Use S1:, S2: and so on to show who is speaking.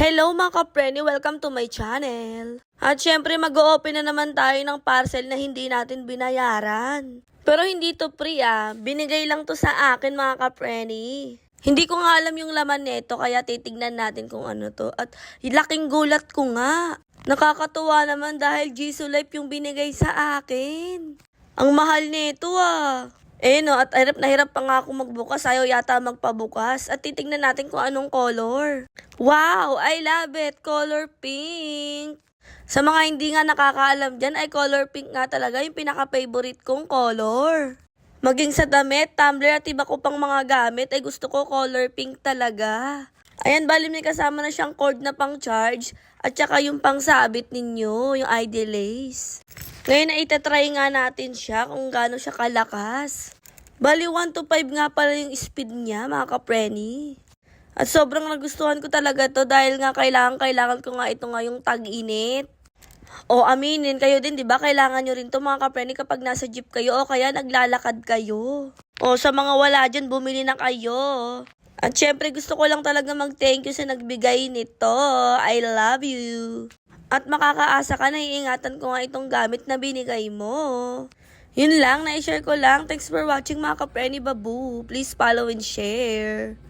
S1: Hello mga kapreni, welcome to my channel. At syempre mag-o-open na naman tayo ng parcel na hindi natin binayaran. Pero hindi to free binigay lang to sa akin mga kapreni. Hindi ko nga alam yung laman nito kaya titignan natin kung ano to. At laking gulat ko nga. Nakakatuwa naman dahil Jisoo Life yung binigay sa akin. Ang mahal nito no, at hirap na hirap pa nga ako magbukas. Ayaw yata magpabukas. At titignan natin kung anong color. Wow! I love it! Color pink! Sa mga hindi nga nakakaalam dyan, ay color pink nga talaga yung pinaka-favorite kong color. Maging sa damit, tumbler at iba ko pang mga gamit, ay gusto ko color pink talaga. Ayan, bali may kasama na siyang cord na pang charge. At saka yung pang sabit ninyo, yung ID lace. Ngayon ay itatry nga natin siya kung gaano siya kalakas. Bali 1 to 5 nga pala yung speed niya mga kapreni. At sobrang nagustuhan ko talaga to dahil nga kailangan ko nga ito ngayong tag-init. O aminin kayo din, di ba? Kailangan nyo rin to mga kapreni kapag nasa jeep kayo o kaya naglalakad kayo. O sa mga wala dyan, bumili na kayo. At syempre gusto ko lang talaga mag-thank you sa nagbigay nito. I love you. At makakaasa ka na iingatan ko nga itong gamit na binigay mo. Yun lang, na-share ko lang. Thanks for watching mga kapreni babu. Please follow and share.